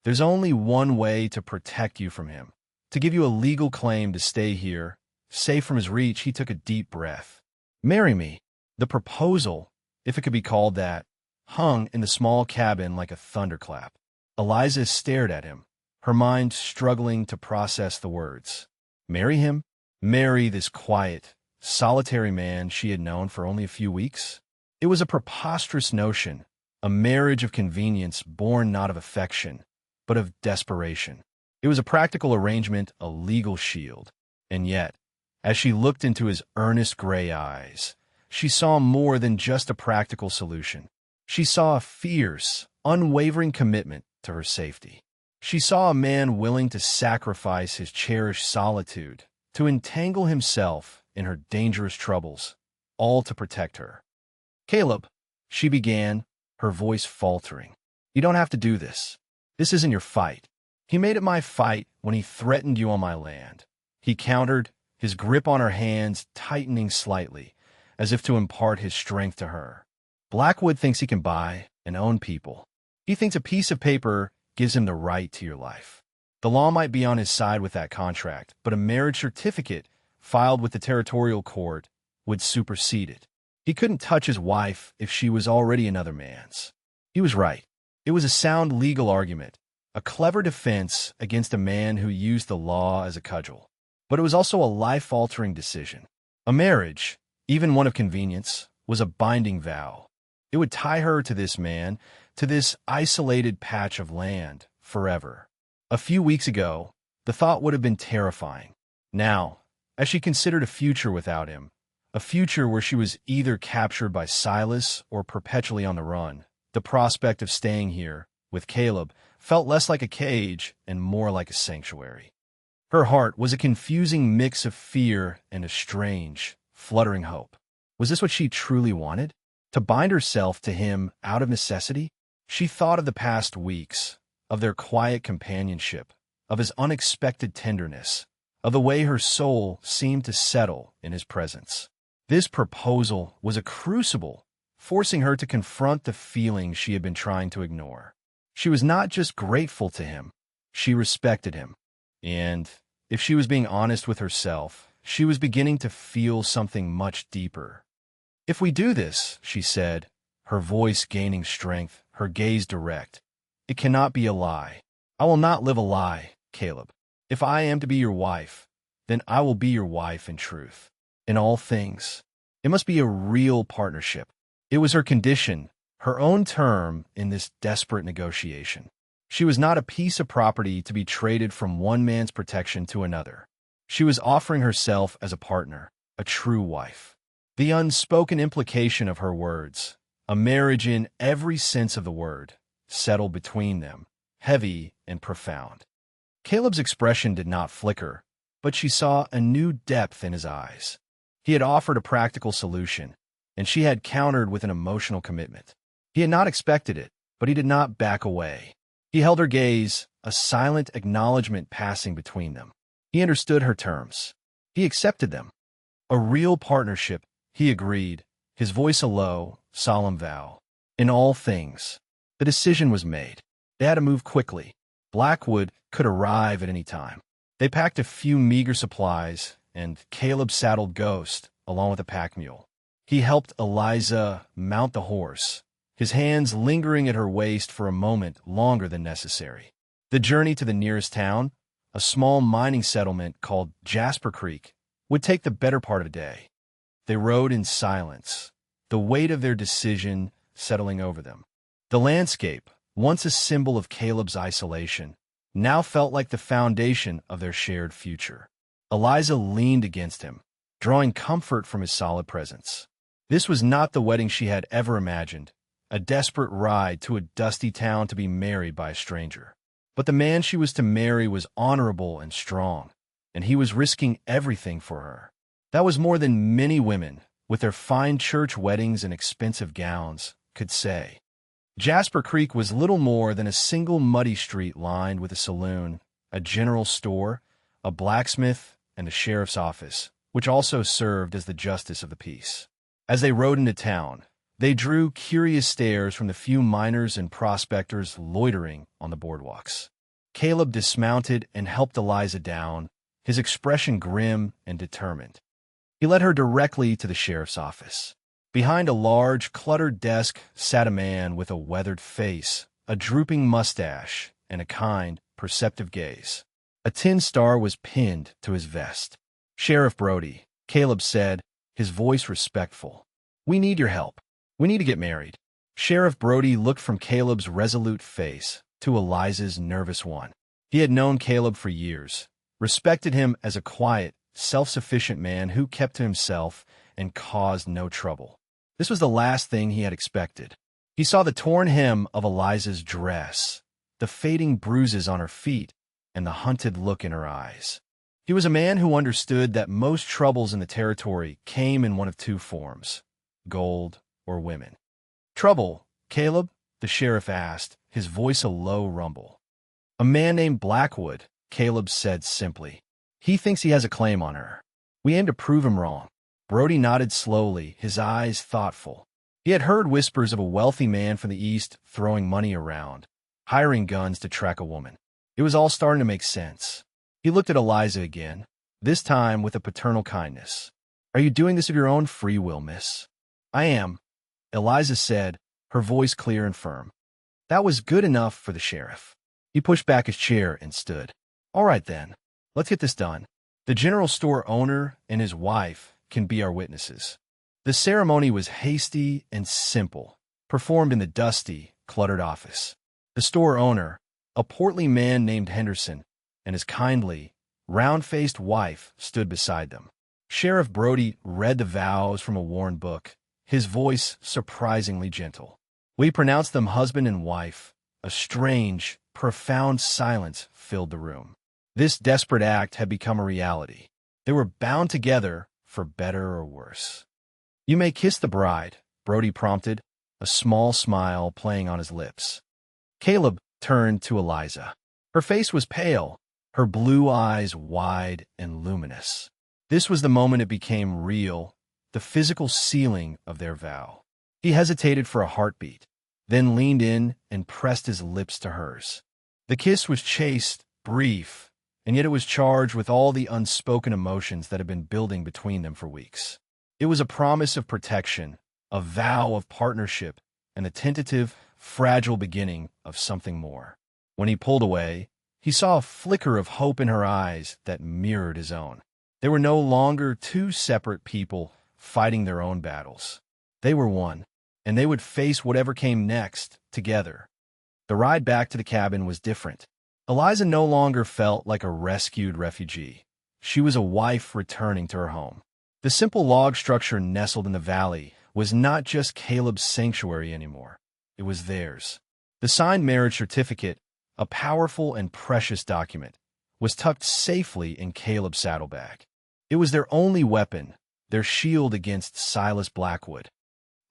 "There's only one way to protect you from him, to give you a legal claim to stay here, safe from his reach." He took a deep breath. "Marry me." The proposal, if it could be called that, hung in the small cabin like a thunderclap. Eliza stared at him, her mind struggling to process the words. Marry him? Marry this quiet, solitary man she had known for only a few weeks? It was a preposterous notion, a marriage of convenience born not of affection, but of desperation. It was a practical arrangement, a legal shield. And yet, as she looked into his earnest gray eyes, she saw more than just a practical solution. She saw a fierce, unwavering commitment to her safety. She saw a man willing to sacrifice his cherished solitude, to entangle himself in her dangerous troubles, all to protect her. "Caleb," she began, her voice faltering, "you don't have to do this. This isn't your fight. He made it my fight when he threatened you on my land." He countered, his grip on her hands tightening slightly, as if to impart his strength to her. "Blackwood thinks he can buy and own people. He thinks a piece of paper gives him the right to your life. The law might be on his side with that contract, but a marriage certificate filed with the territorial court would supersede it. He couldn't touch his wife if she was already another man's." He was right. It was a sound legal argument, a clever defense against a man who used the law as a cudgel. But it was also a life-altering decision. A marriage, even one of convenience, was a binding vow. It would tie her to this man, to this isolated patch of land, forever. A few weeks ago, the thought would have been terrifying. Now, as she considered a future without him, a future where she was either captured by Silas or perpetually on the run, the prospect of staying here, with Caleb, felt less like a cage and more like a sanctuary. Her heart was a confusing mix of fear and a strange, fluttering hope. Was this what she truly wanted? To bind herself to him out of necessity? She thought of the past weeks, of their quiet companionship, of his unexpected tenderness, of the way her soul seemed to settle in his presence. This proposal was a crucible, forcing her to confront the feelings she had been trying to ignore. She was not just grateful to him, she respected him. And, if she was being honest with herself, she was beginning to feel something much deeper. "If we do this," she said, her voice gaining strength, her gaze direct, "it cannot be a lie. I will not live a lie, Caleb. If I am to be your wife, then I will be your wife in truth. In all things. It must be a real partnership." It was her condition, her own term in this desperate negotiation. She was not a piece of property to be traded from one man's protection to another. She was offering herself as a partner, a true wife. The unspoken implication of her words, a marriage in every sense of the word, settled between them, heavy and profound. Caleb's expression did not flicker, but she saw a new depth in his eyes. He had offered a practical solution, and she had countered with an emotional commitment. He had not expected it, but he did not back away. He held her gaze, a silent acknowledgement passing between them. He understood her terms. He accepted them. A real partnership, he agreed, his voice a low, solemn vow. In all things. The decision was made. They had to move quickly. Blackwood could arrive at any time. They packed a few meager supplies, and Caleb saddled Ghost, along with a pack mule. He helped Eliza mount the horse, his hands lingering at her waist for a moment longer than necessary. The journey to the nearest town, a small mining settlement called Jasper Creek, would take the better part of a day. They rode in silence, the weight of their decision settling over them. The landscape, once a symbol of Caleb's isolation, now felt like the foundation of their shared future. Eliza leaned against him, drawing comfort from his solid presence. This was not the wedding she had ever imagined, a desperate ride to a dusty town to be married by a stranger. But the man she was to marry was honorable and strong, and he was risking everything for her. That was more than many women, with their fine church weddings and expensive gowns, could say. Jasper Creek was little more than a single muddy street lined with a saloon, a general store, a blacksmith, and a sheriff's office, which also served as the justice of the peace. As they rode into town, they drew curious stares from the few miners and prospectors loitering on the boardwalks. Caleb dismounted and helped Eliza down, his expression grim and determined. He led her directly to the sheriff's office. Behind a large, cluttered desk sat a man with a weathered face, a drooping mustache, and a kind, perceptive gaze. A tin star was pinned to his vest. "Sheriff Brody," Caleb said, his voice respectful. "We need your help. We need to get married." Sheriff Brody looked from Caleb's resolute face to Eliza's nervous one. He had known Caleb for years, respected him as a quiet, self-sufficient man who kept to himself and caused no trouble. This was the last thing he had expected. He saw the torn hem of Eliza's dress, the fading bruises on her feet, and the hunted look in her eyes. He was a man who understood that most troubles in the territory came in one of two forms: gold or women. "Trouble, Caleb?" the sheriff asked, his voice a low rumble. "A man named Blackwood," Caleb said simply. "He thinks he has a claim on her. We aim to prove him wrong." Brody nodded slowly, his eyes thoughtful. He had heard whispers of a wealthy man from the east throwing money around, hiring guns to track a woman. It was all starting to make sense. He looked at Eliza again, this time with a paternal kindness. "Are you doing this of your own free will, miss?" "I am," Eliza said, her voice clear and firm. That was good enough for the sheriff. He pushed back his chair and stood. "All right then, let's get this done. The general store owner and his wife can be our witnesses." The ceremony was hasty and simple, performed in the dusty, cluttered office. The store owner, a portly man named Henderson, and his kindly, round-faced wife stood beside them. Sheriff Brody read the vows from a worn book, his voice surprisingly gentle. "We pronounce them husband and wife." A strange, profound silence filled the room. This desperate act had become a reality. They were bound together for better or worse. "You may kiss the bride," Brody prompted, a small smile playing on his lips. Caleb turned to Eliza. Her face was pale, her blue eyes wide and luminous. This was the moment it became real, the physical sealing of their vow. He hesitated for a heartbeat, then leaned in and pressed his lips to hers. The kiss was chaste, brief, and yet it was charged with all the unspoken emotions that had been building between them for weeks. It was a promise of protection, a vow of partnership, and the tentative, fragile beginning of something more. When he pulled away, he saw a flicker of hope in her eyes that mirrored his own. They were no longer two separate people fighting their own battles. They were one, and they would face whatever came next together. The ride back to the cabin was different. Eliza no longer felt like a rescued refugee. She was a wife returning to her home. The simple log structure nestled in the valley was not just Caleb's sanctuary anymore. It was theirs. The signed marriage certificate, a powerful and precious document, was tucked safely in Caleb's saddlebag. It was their only weapon, their shield against Silas Blackwood.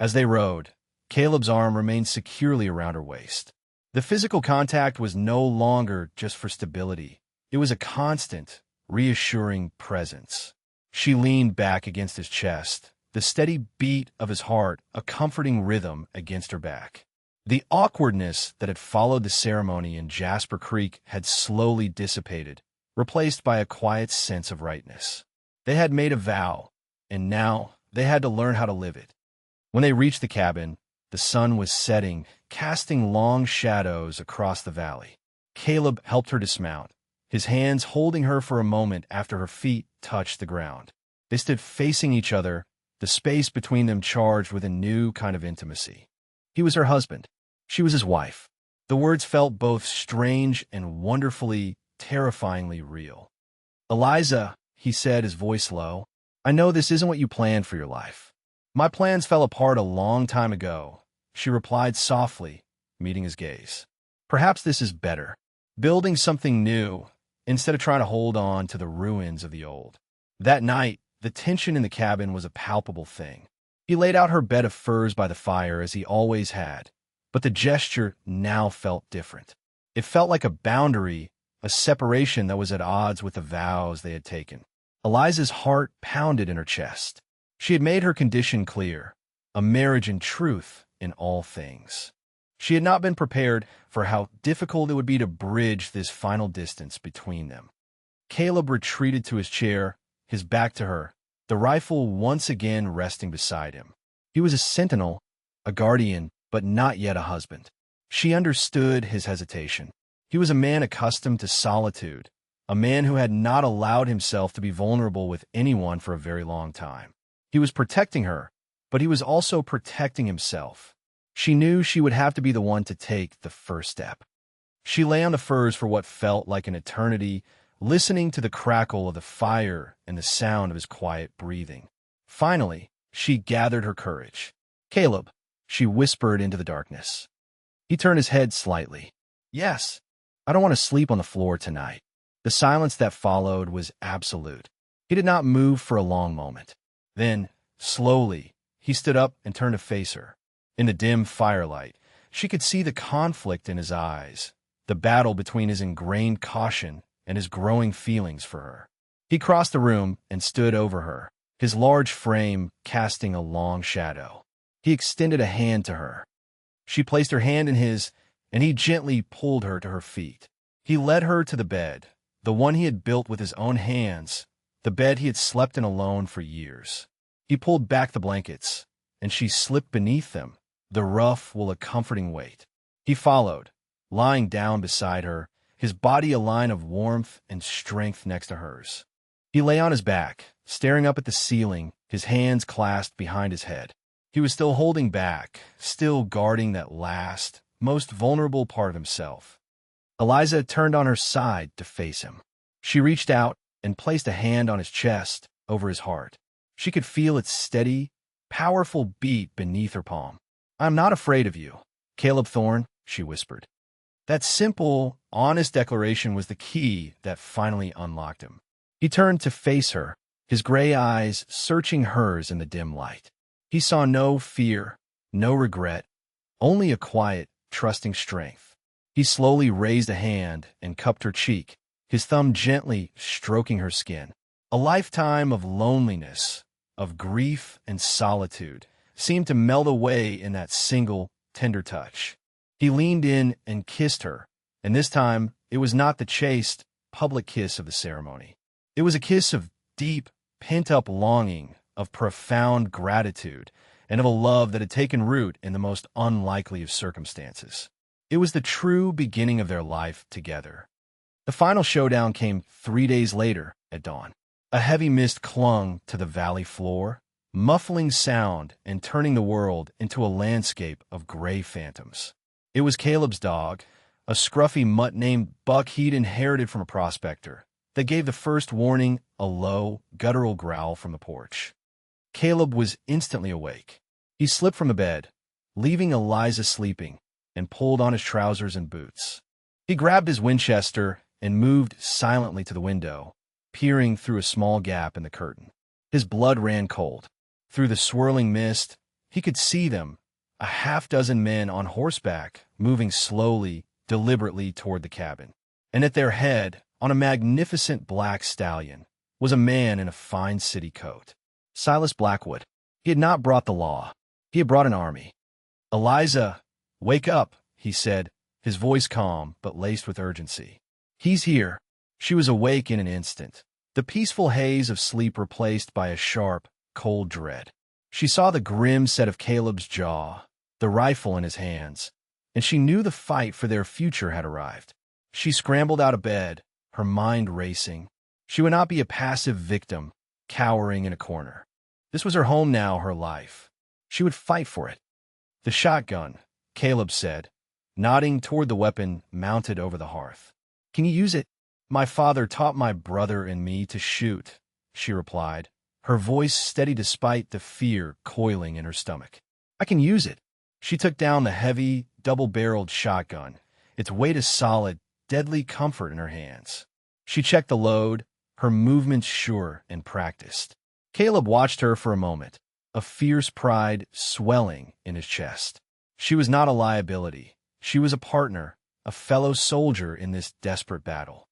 As they rode, Caleb's arm remained securely around her waist. The physical contact was no longer just for stability. It was a constant, reassuring presence. She leaned back against his chest, the steady beat of his heart a comforting rhythm against her back. The awkwardness that had followed the ceremony in Jasper Creek had slowly dissipated, replaced by a quiet sense of rightness. They had made a vow, and now they had to learn how to live it. When they reached the cabin, the sun was setting, casting long shadows across the valley. Caleb helped her dismount, his hands holding her for a moment after her feet touched the ground. They stood facing each other, the space between them charged with a new kind of intimacy. He was her husband. She was his wife. The words felt both strange and wonderfully, terrifyingly real. "Eliza," he said, his voice low, "I know this isn't what you planned for your life." "My plans fell apart a long time ago," she replied softly, meeting his gaze. "Perhaps this is better. Building something new, instead of trying to hold on to the ruins of the old." That night, the tension in the cabin was a palpable thing. He laid out her bed of furs by the fire as he always had, but the gesture now felt different. It felt like a boundary, a separation that was at odds with the vows they had taken. Eliza's heart pounded in her chest. She had made her condition clear, a marriage in truth in all things. She had not been prepared for how difficult it would be to bridge this final distance between them. Caleb retreated to his chair, his back to her, the rifle once again resting beside him. He was a sentinel, a guardian, but not yet a husband. She understood his hesitation. He was a man accustomed to solitude, a man who had not allowed himself to be vulnerable with anyone for a very long time. He was protecting her, but he was also protecting himself. She knew she would have to be the one to take the first step. She lay on the furs for what felt like an eternity, listening to the crackle of the fire and the sound of his quiet breathing. Finally, she gathered her courage. "Caleb," she whispered into the darkness. He turned his head slightly. "Yes, I don't want to sleep on the floor tonight." The silence that followed was absolute. He did not move for a long moment. Then, slowly, he stood up and turned to face her. In the dim firelight, she could see the conflict in his eyes, the battle between his ingrained caution and his growing feelings for her. He crossed the room and stood over her, his large frame casting a long shadow. He extended a hand to her. She placed her hand in his, and he gently pulled her to her feet. He led her to the bed, the one he had built with his own hands, the bed he had slept in alone for years. He pulled back the blankets, and she slipped beneath them, the rough wool a comforting weight. He followed, lying down beside her, his body a line of warmth and strength next to hers. He lay on his back, staring up at the ceiling, his hands clasped behind his head. He was still holding back, still guarding that last, most vulnerable part of himself. Eliza turned on her side to face him. She reached out and placed a hand on his chest, over his heart. She could feel its steady, powerful beat beneath her palm. "I'm not afraid of you, Caleb Thorne," she whispered. That simple, honest declaration was the key that finally unlocked him. He turned to face her, his gray eyes searching hers in the dim light. He saw no fear, no regret, only a quiet, trusting strength. He slowly raised a hand and cupped her cheek, his thumb gently stroking her skin. A lifetime of loneliness, of grief and solitude seemed to melt away in that single, tender touch. He leaned in and kissed her, and this time it was not the chaste, public kiss of the ceremony. It was a kiss of deep, pent-up longing, of profound gratitude, and of a love that had taken root in the most unlikely of circumstances. It was the true beginning of their life together. The final showdown came 3 days later at dawn. A heavy mist clung to the valley floor, muffling sound and turning the world into a landscape of gray phantoms. It was Caleb's dog, a scruffy mutt named Buck he'd inherited from a prospector, that gave the first warning, a low, guttural growl from the porch. Caleb was instantly awake. He slipped from the bed, leaving Eliza sleeping, and pulled on his trousers and boots. He grabbed his Winchester and moved silently to the window, peering through a small gap in the curtain. His blood ran cold. Through the swirling mist, he could see them, a half-dozen men on horseback, moving slowly, deliberately toward the cabin. And at their head, on a magnificent black stallion, was a man in a fine city coat. Silas Blackwood. He had not brought the law. He had brought an army. "Eliza, wake up," he said, his voice calm but laced with urgency. "He's here." She was awake in an instant, the peaceful haze of sleep replaced by a sharp, cold dread. She saw the grim set of Caleb's jaw, the rifle in his hands, and she knew the fight for their future had arrived. She scrambled out of bed, her mind racing. She would not be a passive victim, cowering in a corner. This was her home now, her life. She would fight for it. The shotgun, Caleb said, nodding toward the weapon mounted over the hearth. Can you use it? My father taught my brother and me to shoot, she replied, her voice steady despite the fear coiling in her stomach. I can use it. She took down the heavy, double-barreled shotgun, its weight a solid, deadly comfort in her hands. She checked the load, her movements sure and practiced. Caleb watched her for a moment, a fierce pride swelling in his chest. She was not a liability. She was a partner, a fellow soldier in this desperate battle.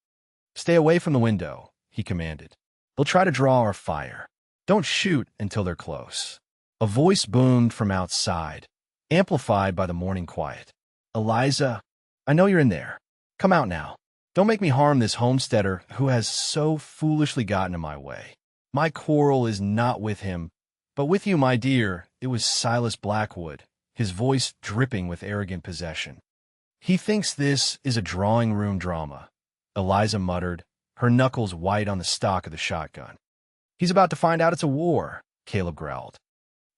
Stay away from the window, he commanded. They'll try to draw our fire. Don't shoot until they're close. A voice boomed from outside, amplified by the morning quiet. Eliza, I know you're in there. Come out now. Don't make me harm this homesteader who has so foolishly gotten in my way. My quarrel is not with him, but with you, my dear. It was Silas Blackwood, his voice dripping with arrogant possession. He thinks this is a drawing room drama, Eliza muttered, her knuckles white on the stock of the shotgun. He's about to find out it's a war, Caleb growled.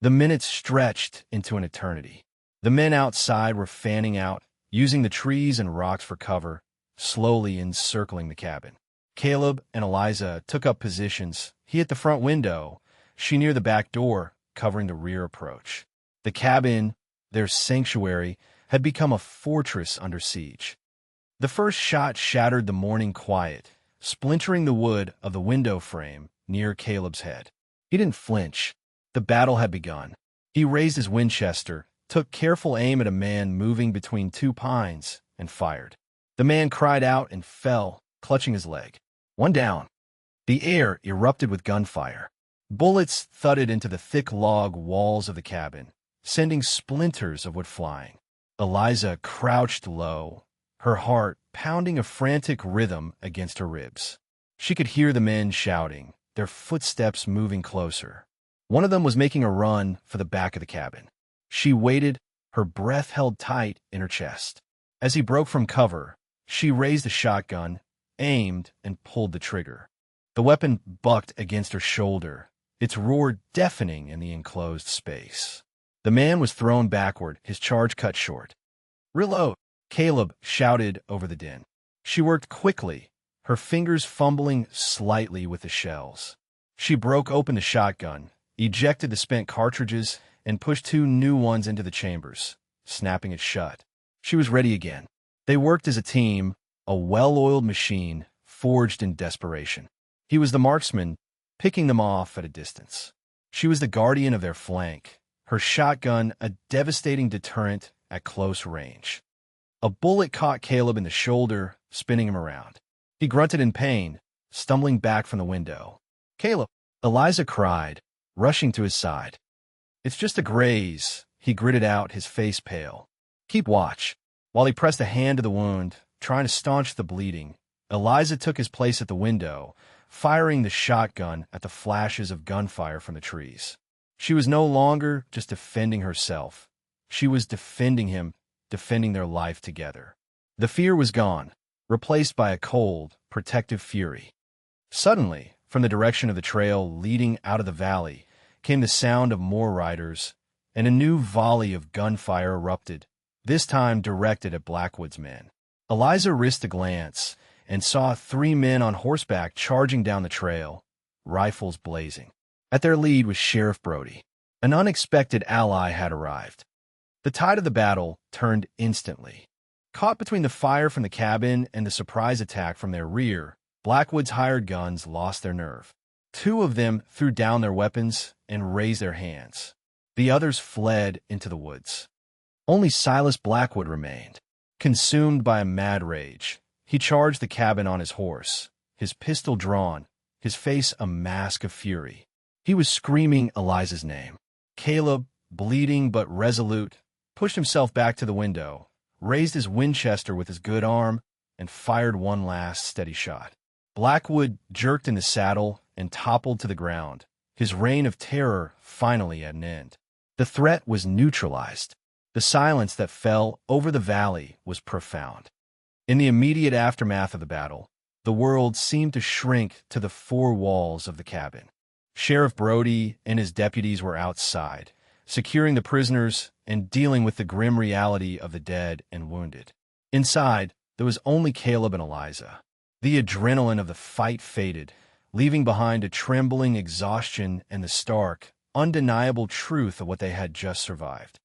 The minutes stretched into an eternity. The men outside were fanning out, using the trees and rocks for cover, slowly encircling the cabin. Caleb and Eliza took up positions, he at the front window, she near the back door, covering the rear approach. The cabin, their sanctuary, had become a fortress under siege. The first shot shattered the morning quiet, splintering the wood of the window frame near Caleb's head. He didn't flinch. The battle had begun. He raised his Winchester, took careful aim at a man moving between two pines, and fired. The man cried out and fell, clutching his leg. One down. The air erupted with gunfire. Bullets thudded into the thick log walls of the cabin, sending splinters of wood flying. Eliza crouched low, her heart pounding a frantic rhythm against her ribs. She could hear the men shouting, their footsteps moving closer. One of them was making a run for the back of the cabin. She waited, her breath held tight in her chest. As he broke from cover, she raised the shotgun, aimed, and pulled the trigger. The weapon bucked against her shoulder, its roar deafening in the enclosed space. The man was thrown backward, his charge cut short. Reload, Caleb shouted over the din. She worked quickly, her fingers fumbling slightly with the shells. She broke open the shotgun, ejected the spent cartridges, and pushed two new ones into the chambers, snapping it shut. She was ready again. They worked as a team, a well-oiled machine, forged in desperation. He was the marksman, picking them off at a distance. She was the guardian of their flank, her shotgun a devastating deterrent at close range. A bullet caught Caleb in the shoulder, spinning him around. He grunted in pain, stumbling back from the window. Caleb, Eliza cried, rushing to his side. It's just a graze, he gritted out, his face pale. Keep watch. While he pressed a hand to the wound, trying to staunch the bleeding, Eliza took his place at the window, firing the shotgun at the flashes of gunfire from the trees. She was no longer just defending herself. She was defending him, defending their life together. The fear was gone, replaced by a cold, protective fury. Suddenly, from the direction of the trail leading out of the valley, came the sound of more riders, and a new volley of gunfire erupted, this time directed at Blackwood's men. Eliza risked a glance and saw three men on horseback charging down the trail, rifles blazing. At their lead was Sheriff Brody. An unexpected ally had arrived. The tide of the battle turned instantly. Caught between the fire from the cabin and the surprise attack from their rear, Blackwood's hired guns lost their nerve. Two of them threw down their weapons and raised their hands. The others fled into the woods. Only Silas Blackwood remained. Consumed by a mad rage, he charged the cabin on his horse, his pistol drawn, his face a mask of fury. He was screaming Eliza's name. Caleb, bleeding but resolute, pushed himself back to the window, raised his Winchester with his good arm, and fired one last steady shot. Blackwood jerked in the saddle and toppled to the ground, his reign of terror finally at an end. The threat was neutralized. The silence that fell over the valley was profound. In the immediate aftermath of the battle, the world seemed to shrink to the four walls of the cabin. Sheriff Brody and his deputies were outside, securing the prisoners and dealing with the grim reality of the dead and wounded. Inside, there was only Caleb and Eliza. The adrenaline of the fight faded, leaving behind a trembling exhaustion and the stark, undeniable truth of what they had just survived.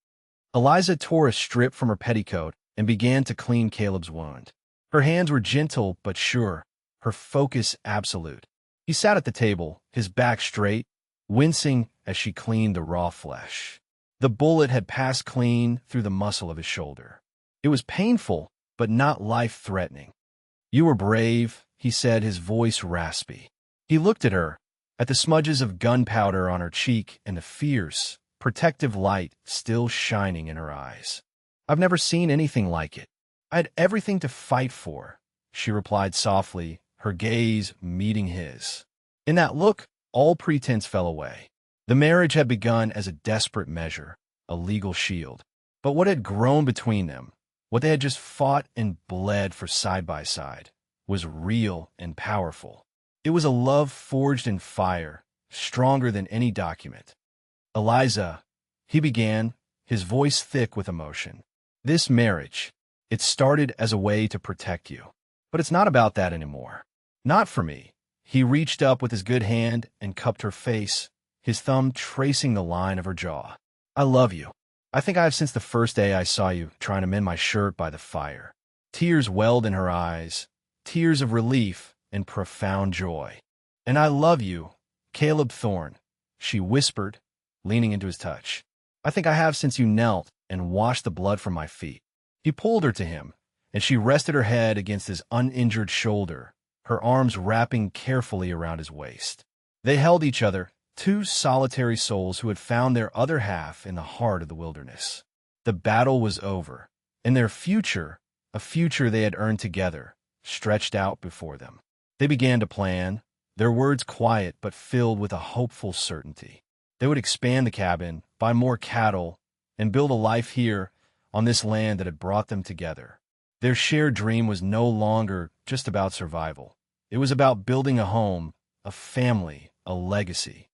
Eliza tore a strip from her petticoat and began to clean Caleb's wound. Her hands were gentle but sure, her focus absolute. He sat at the table, his back straight, wincing as she cleaned the raw flesh. The bullet had passed clean through the muscle of his shoulder. It was painful, but not life-threatening. "You were brave," he said, his voice raspy. He looked at her, at the smudges of gunpowder on her cheek and the fierce, protective light still shining in her eyes. "I've never seen anything like it. I had everything to fight for," she replied softly, her gaze meeting his. In that look, all pretense fell away. The marriage had begun as a desperate measure, a legal shield. But what had grown between them, what they had just fought and bled for side by side, was real and powerful. It was a love forged in fire, stronger than any document. "Eliza," he began, his voice thick with emotion. "This marriage, it started as a way to protect you. But it's not about that anymore. Not for me." He reached up with his good hand and cupped her face, his thumb tracing the line of her jaw. "I love you. I think I have since the first day I saw you trying to mend my shirt by the fire." Tears welled in her eyes, tears of relief and profound joy. "And I love you, Caleb Thorne," she whispered, leaning into his touch. "I think I have since you knelt and washed the blood from my feet." He pulled her to him, and she rested her head against his uninjured shoulder, her arms wrapping carefully around his waist. They held each other, two solitary souls who had found their other half in the heart of the wilderness. The battle was over, and their future, a future they had earned together, stretched out before them. They began to plan, their words quiet but filled with a hopeful certainty. They would expand the cabin, buy more cattle, and build a life here on this land that had brought them together. Their shared dream was no longer just about survival. It was about building a home, a family, a legacy.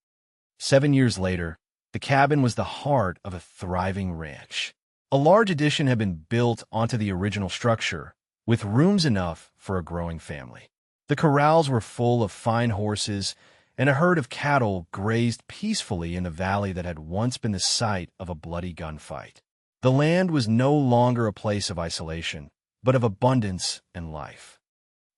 7 years later, the cabin was the heart of a thriving ranch. A large addition had been built onto the original structure, with rooms enough for a growing family. The corrals were full of fine horses, and a herd of cattle grazed peacefully in the valley that had once been the site of a bloody gunfight. The land was no longer a place of isolation, but of abundance and life.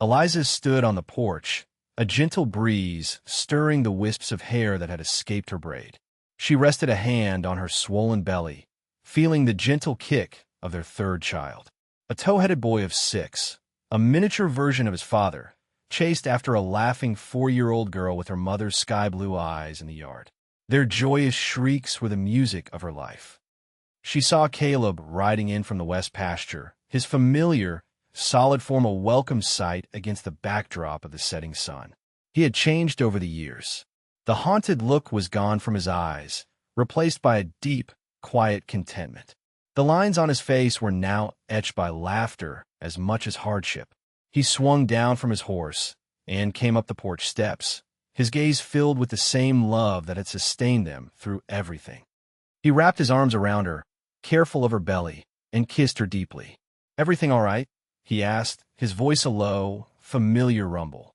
Eliza stood on the porch, a gentle breeze stirring the wisps of hair that had escaped her braid. She rested a hand on her swollen belly, feeling the gentle kick of their third child. A tow-headed boy of 6, a miniature version of his father, chased after a laughing 4-year-old girl with her mother's sky-blue eyes in the yard. Their joyous shrieks were the music of her life. She saw Caleb riding in from the west pasture, his familiar, solid form a welcome sight against the backdrop of the setting sun. He had changed over the years. The haunted look was gone from his eyes, replaced by a deep, quiet contentment. The lines on his face were now etched by laughter as much as hardship. He swung down from his horse and came up the porch steps, his gaze filled with the same love that had sustained them through everything. He wrapped his arms around her, careful of her belly, and kissed her deeply. "Everything all right?" he asked, his voice a low, familiar rumble.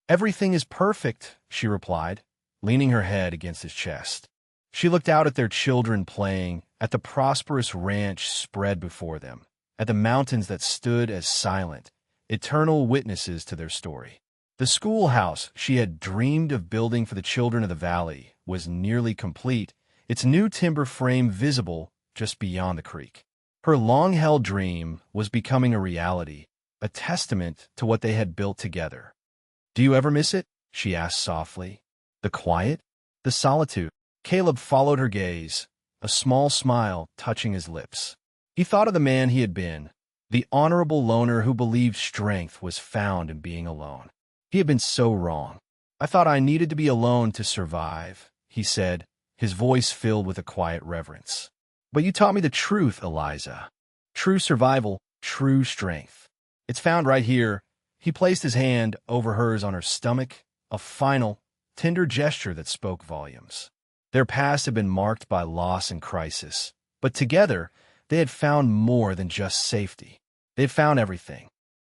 "Everything is perfect," she replied, leaning her head against his chest. She looked out at their children playing, at the prosperous ranch spread before them, at the mountains that stood as silent, eternal witnesses to their story. The schoolhouse she had dreamed of building for the children of the valley was nearly complete, its new timber frame visible just beyond the creek. Her long-held dream was becoming a reality, a testament to what they had built together. "Do you ever miss it?" she asked softly. "The quiet? The solitude?" Caleb followed her gaze, a small smile touching his lips. He thought of the man he had been, the honorable loner who believed strength was found in being alone. He had been so wrong. "I thought I needed to be alone to survive," he said, his voice filled with a quiet reverence. "But you taught me the truth, Eliza. True survival, true strength." It's found right here. He placed his hand over hers on her stomach, a final, tender gesture that spoke volumes. Their past had been marked by loss and crisis, but together they had found more than just safety. They had found everything.